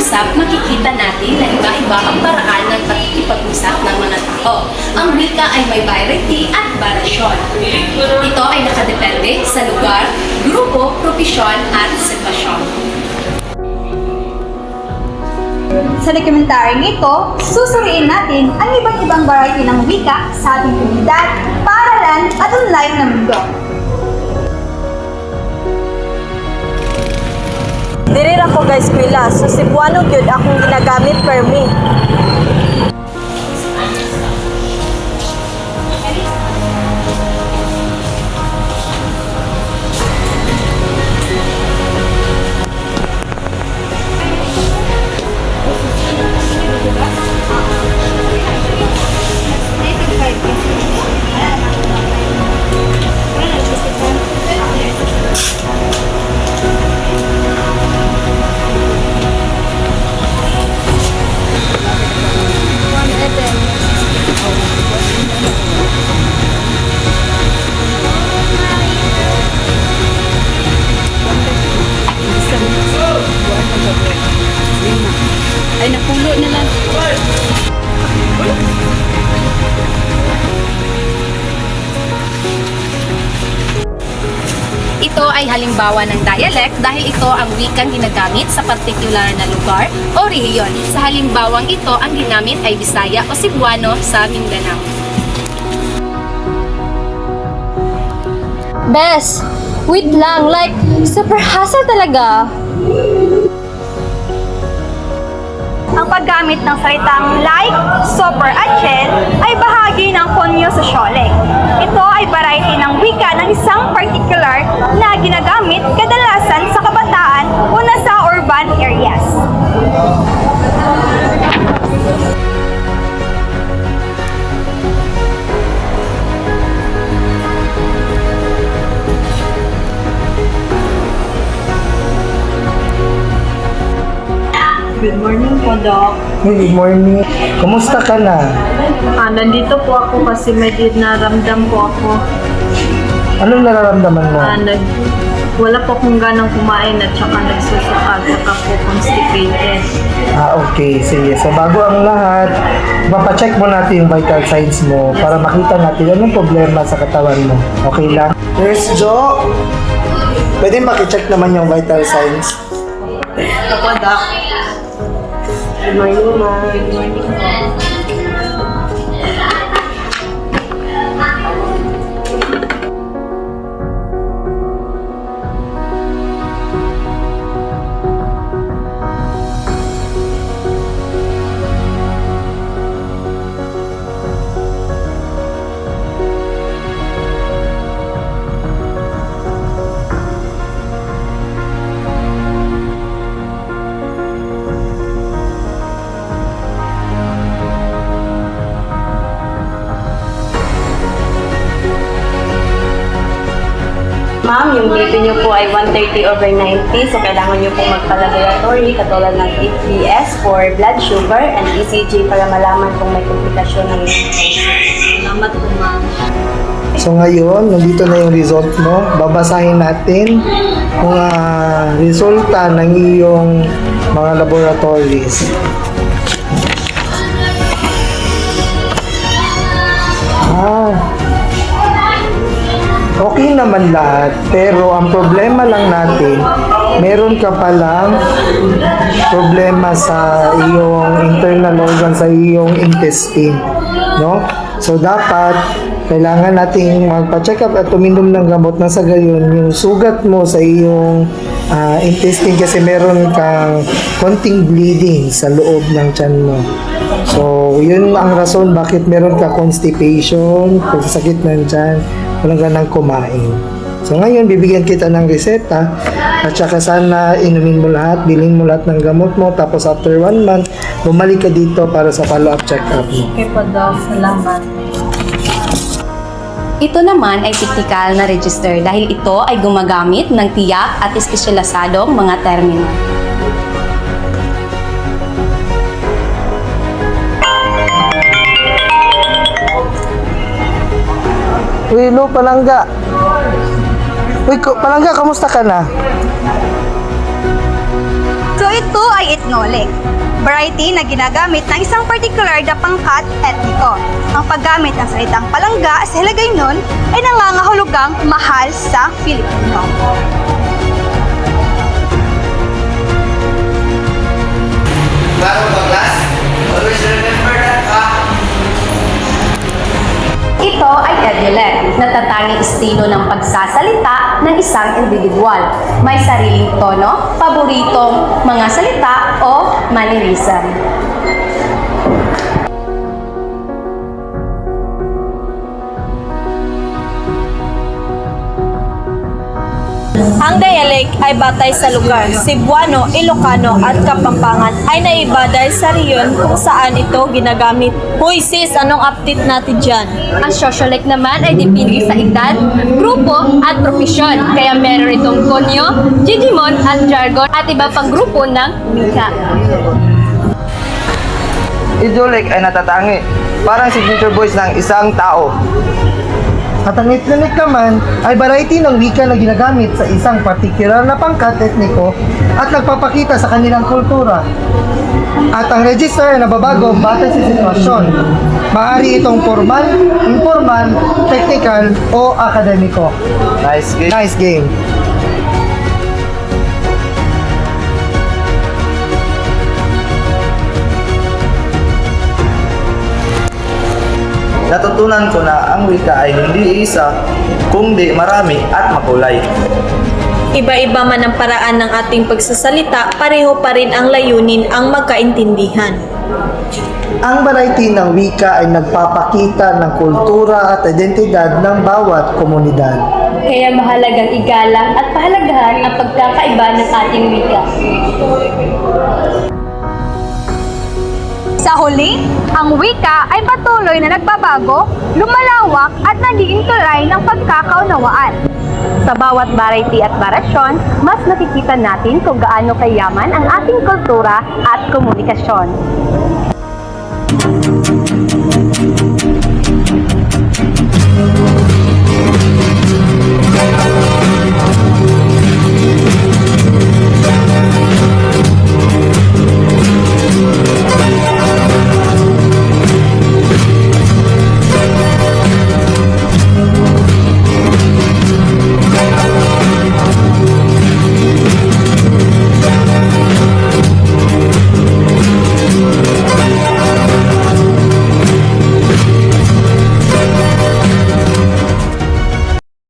pag-uusap, makikita natin na iba-iba ang paraan ng pakikipag-usap ng mga tao. Ang wika ay may variety at variasyon. Ito ay nakadepende sa lugar, grupo, propesyon at sitwasyon. Sa dokumentaryong ito, susuriin natin ang iba't ibang variety ng wika sa ating komunidad, paaralan at online na mundo. Diri ra ko guys kwila, so Cebuano gyud akong ginagamit per me. Ay, napulo na lang. Ito ay halimbawa ng dialect dahil ito ang wikang ginagamit sa partikular na lugar o rehiyon. Sa halimbawang ito, ang ginamit ay Bisaya o Cebuano sa Mindanao. Bes, wait lang, like, super hassle talaga. Ang paggamit ng salitang like, super at chen ay bahagi ng konyo sa Siolek. Ito ay variety ng wika ng isang particular na ginagamit kadalasan sa kabataan o nasa urban areas. Good morning po, Doc. Good morning. Kumusta ka na? Nandito po ako kasi may naramdam po ako. Anong nararamdaman mo? Wala po akong ganang kumain at saka nagsusuka at saka po constipated. Okay. Sige. So, bago ang lahat, mapacheck mo natin yung vital signs mo para makita natin anong problema sa katawan mo. Okay lang? Nurse Jo, pwede makicheck naman yung vital signs? Ito po, Doc. Good morning, ma'am. Good morning po. Ma'am, yung BP niyo po ay 130/90, so kailangan niyo po magpa-laboratory katulad ng TPS for blood sugar and ECG para malaman kung may komplikasyon ng Salamat po, ma'am. So, ngayon, nandito na yung result mo. Babasahin natin kung resulta ng iyong mga laboratories. Okay naman lahat, pero ang problema lang natin, meron ka palang problema sa iyong internal organ, sa iyong intestine, no? So, dapat, kailangan nating magpa-check up at uminom ng gamot na sa gayon, yung sugat mo sa iyong intestine kasi meron kang konting bleeding sa loob ng tiyan mo. So, yun ang rason bakit meron ka constipation, pagsasakit ng tiyan, walang ganang kumain. So ngayon, bibigyan kita ng reseta at saka sana inumin mo lahat, bilhin mo lahat ng gamot mo, tapos after 1 month, bumalik ka dito para sa follow-up check-up mo. Okay po, Doc. Salamat. Ito naman ay technical na register dahil ito ay gumagamit ng tiyak at espesyalisadong mga termino. Uy, Lo, Palangga. Uy, Palangga, kamusta ka na? So ito ay etnolic, variety na ginagamit ng isang particular na pangkat etniko. Ang paggamit ng salitang palangga sa hilagay nun ay nangangahulugang mahal sa Filipino. Ito ay edulect, natatanging estilo ng pagsasalita ng isang individual. May sariling tono, paboritong mga salita o mannerism. Ang dialect ay batay sa lugar. Cebuano, Ilocano at Kapampangan ay naiba dahil sa riyon kung saan ito ginagamit. Hoy sis, anong update natin dyan? Ang sociolect naman ay depende sa edad, grupo at profesyon. Kaya meron itong konyo, digimon at jargon at iba pang grupo ng wika. Idolek ay natatangi, parang signature voice ng isang tao. At ang ethnic naman ay variety ng wika na ginagamit sa isang partikular na pangkat etniko at nagpapakita sa kanilang kultura. At ang register ay nababago batay sa sitwasyon. Maaari itong formal, informal, technical o akademiko. Nice game. Nice game. Natutunan ko na ang wika ay hindi isa, kundi marami at makulay. Iba-iba man ang paraan ng ating pagsasalita, pareho pa rin ang layunin ang magkaintindihan. Ang variety ng wika ay nagpapakita ng kultura at identidad ng bawat komunidad. Kaya mahalagang igalang at pahalagahan ang pagkakaiba ng ating wika. Sa huli, ang wika ay patuloy na nagbabago, lumalawak at nagiging tulay ng pagkakaunawaan. Sa bawat variety at barasyon, mas nakikita natin kung gaano kayaman ang ating kultura at komunikasyon.